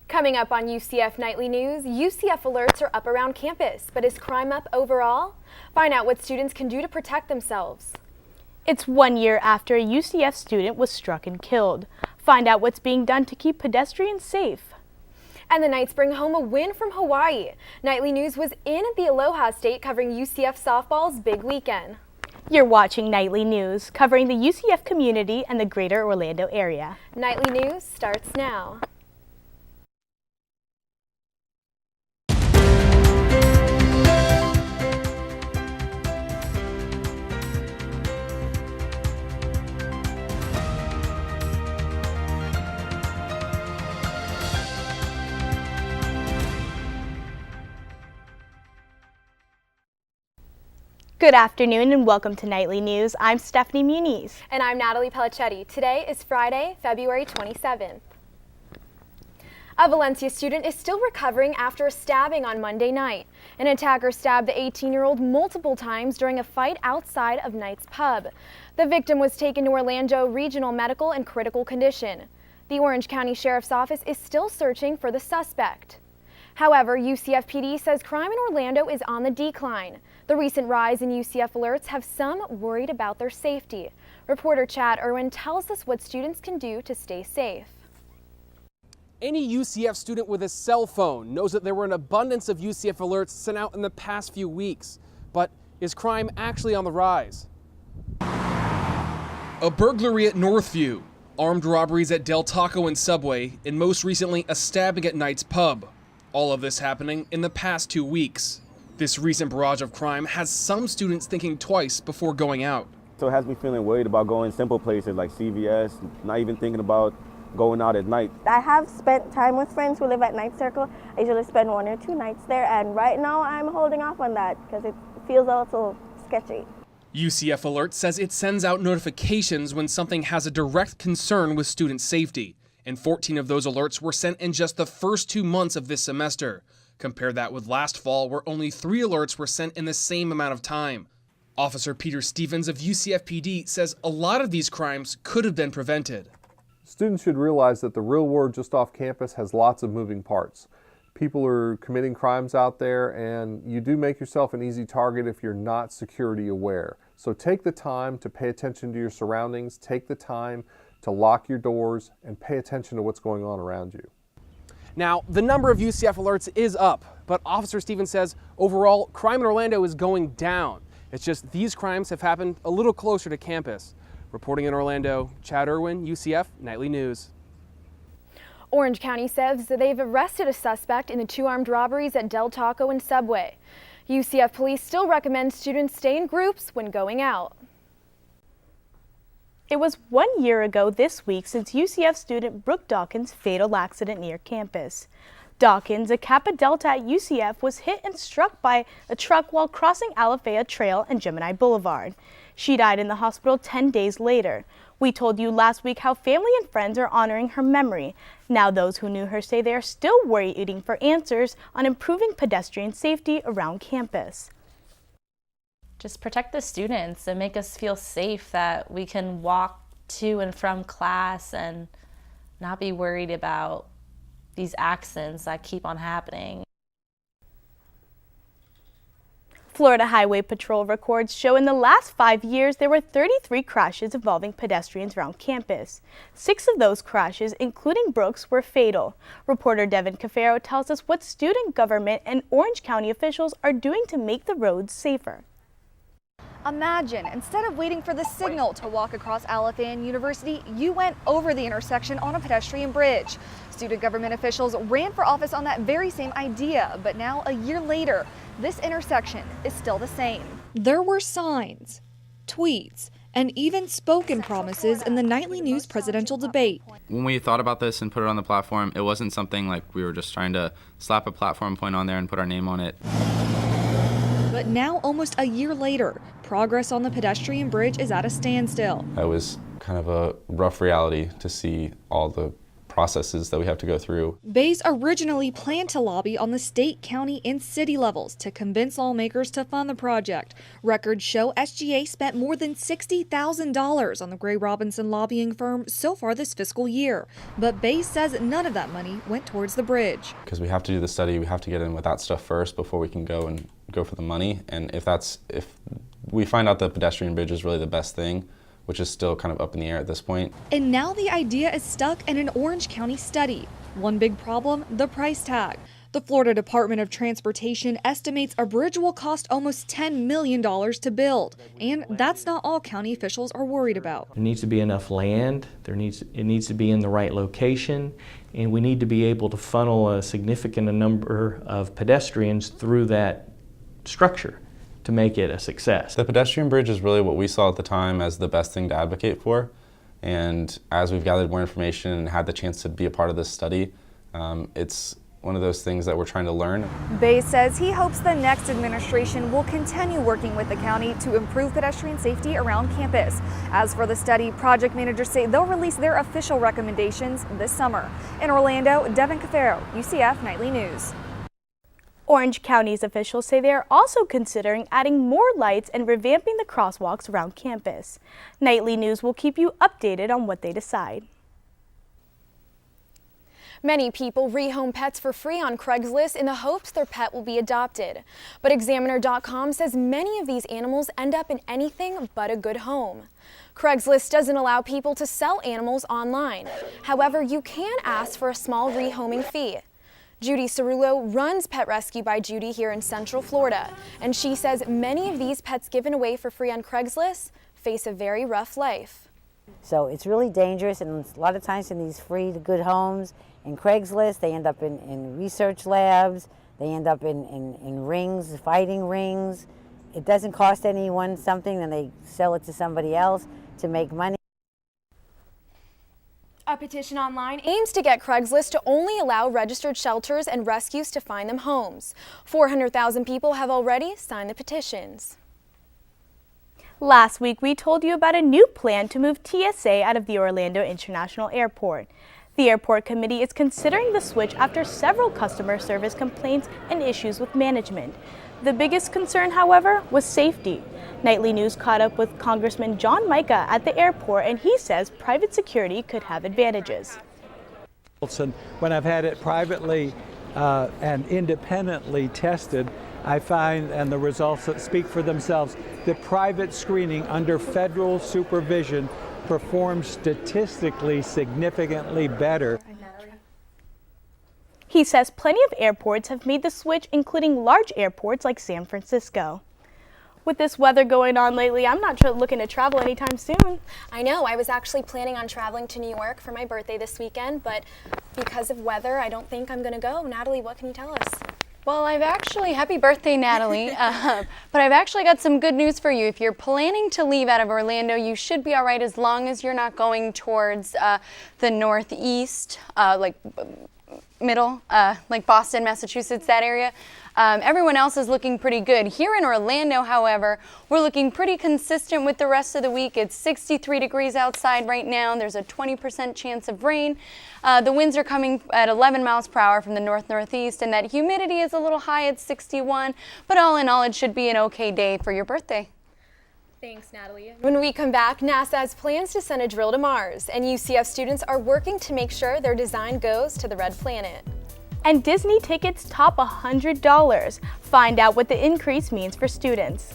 Coming up on UCF Nightly News, UCF alerts are up around campus, but is crime up overall? Find out what students can do to protect themselves. It's 1 year after a UCF student was struck and killed. Find out what's being done to keep pedestrians safe. And the Knights bring home a win from Hawaii. Nightly News was in the Aloha State covering UCF softball's big weekend. You're watching Nightly News, covering the UCF community and the greater Orlando area. Nightly News starts now. Good afternoon and welcome to Nightly News. I'm Stephanie Muniz. And I'm Natalie Pellicetti. Today is Friday, February 27th. A Valencia student is still recovering after a stabbing on Monday night. An attacker stabbed the 18-year-old multiple times during a fight outside of Knight's Pub. The victim was taken to Orlando Regional Medical in critical condition. The Orange County Sheriff's Office is still searching for the suspect. However, UCF PD says crime in Orlando is on the decline. The recent rise in UCF alerts have some worried about their safety. Reporter Chad Irwin tells us what students can do to stay safe. Any UCF student with a cell phone knows that there were an abundance of UCF alerts sent out in the past few weeks. But is crime actually on the rise? A burglary at Northview, armed robberies at Del Taco and Subway, and most recently a stabbing at Knight's Pub. All of this happening in the past 2 weeks. This recent barrage of crime has some students thinking twice before going out. So it has me feeling worried about going simple places like CVS, not even thinking about going out at night. I have spent time with friends who live at Night Circle. I usually spend 1 or 2 nights there, and right now I'm holding off on that because it feels a little sketchy. UCF Alert says it sends out notifications when something has a direct concern with student safety. And 14 of those alerts were sent in just the first 2 months of this semester. Compare that with last fall, where only 3 alerts were sent in the same amount of time. Officer Peter Stevens of UCF PD says a lot of these crimes could have been prevented. Students should realize that the real world just off campus has lots of moving parts. People are committing crimes out there, and you do make yourself an easy target if you're not security aware. So take the time to pay attention to your surroundings, take the time to lock your doors, and pay attention to what's going on around you. Now, the number of UCF alerts is up, but Officer Stevens says overall, crime in Orlando is going down. It's just these crimes have happened a little closer to campus. Reporting in Orlando, Chad Irwin, UCF Nightly News. Orange County says that they've arrested a suspect in the 2 armed robberies at Del Taco and Subway. UCF police still recommend students stay in groups when going out. It was 1 year ago this week since UCF student Brooke Dawkins' fatal accident near campus. Dawkins, a Kappa Delta at UCF, was hit and struck by a truck while crossing Alafaya Trail and Gemini Boulevard. She died in the hospital 10 days later. We told you last week how family and friends are honoring her memory. Now those who knew her say they are still waiting for answers on improving pedestrian safety around campus. Just protect the students and make us feel safe that we can walk to and from class and not be worried about these accidents that keep on happening. Florida Highway Patrol records show in the last 5 years there were 33 crashes involving pedestrians around campus. 6 of those crashes, including Brooks, were fatal. Reporter Devin Cafaro tells us what student government and Orange County officials are doing to make the roads safer. Imagine, instead of waiting for the signal to walk across Alafaya University, you went over the intersection on a pedestrian bridge. Student government officials ran for office on that very same idea, but now a year later, this intersection is still the same. There were signs, tweets, and even spoken promises in the Nightly News presidential debate. When we thought about this and put it on the platform, it wasn't something like we were just trying to slap a platform point on there and put our name on it. But now, almost a year later, progress on the pedestrian bridge is at a standstill. It was kind of a rough reality to see all the processes that we have to go through. Bays originally planned to lobby on the state, county, and city levels to convince lawmakers to fund the project. Records show SGA spent more than $60,000 on the Gray Robinson lobbying firm so far this fiscal year. But Bays says none of that money went towards the bridge. Because we have to do the study, we have to get in with that stuff first before we can go for the money. And if we find out the pedestrian bridge is really the best thing, which is still kind of up in the air at this point. And now the idea is stuck in an Orange County study. One big problem, the price tag. The Florida Department of Transportation estimates a bridge will cost almost $10 million to build. And that's not all county officials are worried about. There needs to be enough land, it needs to be in the right location, and we need to be able to funnel a significant number of pedestrians through that structure to make it a success. The pedestrian bridge is really what we saw at the time as the best thing to advocate for. And as we've gathered more information and had the chance to be a part of this study, it's one of those things that we're trying to learn. Bays says he hopes the next administration will continue working with the county to improve pedestrian safety around campus. As for the study, project managers say they'll release their official recommendations this summer. In Orlando, Devin Cafaro, UCF Nightly News. Orange County's officials say they are also considering adding more lights and revamping the crosswalks around campus. Nightly News will keep you updated on what they decide. Many people rehome pets for free on Craigslist in the hopes their pet will be adopted. But Examiner.com says many of these animals end up in anything but a good home. Craigslist doesn't allow people to sell animals online. However, you can ask for a small rehoming fee. Judy Cerullo runs Pet Rescue by Judy here in Central Florida, and she says many of these pets given away for free on Craigslist face a very rough life. So it's really dangerous, and a lot of times in these free to good homes, in Craigslist, they end up in research labs, they end up in rings, fighting rings. It doesn't cost anyone something, then they sell it to somebody else to make money. A petition online aims to get Craigslist to only allow registered shelters and rescues to find them homes. 400,000 people have already signed the petitions. Last week, we told you about a new plan to move TSA out of the Orlando International Airport. The airport committee is considering the switch after several customer service complaints and issues with management. The biggest concern, however, was safety. Nightly News caught up with Congressman John Mica at the airport, and he says private security could have advantages. When I've had it privately and independently tested, I find, and the results that speak for themselves, the private screening under federal supervision performs statistically significantly better. He says plenty of airports have made the switch, including large airports like San Francisco. With this weather going on lately, I'm not looking to travel anytime soon. I know, I was actually planning on traveling to New York for my birthday this weekend, but because of weather, I don't think I'm going to go. Natalie, what can you tell us? Well, happy birthday, Natalie. But I've actually got some good news for you. If you're planning to leave out of Orlando, you should be all right as long as you're not going towards the northeast, like middle, like Boston, Massachusetts, that area. Everyone else is looking pretty good. Here in Orlando, however, we're looking pretty consistent with the rest of the week. It's 63 degrees outside right now. There's a 20% chance of rain. The winds are coming at 11 miles per hour from the north-northeast, and that humidity is a little high at 61. But all in all, it should be an okay day for your birthday. Thanks, Natalie. When we come back, NASA has plans to send a drill to Mars, and UCF students are working to make sure their design goes to the red planet. And Disney tickets top $100. Find out what the increase means for students.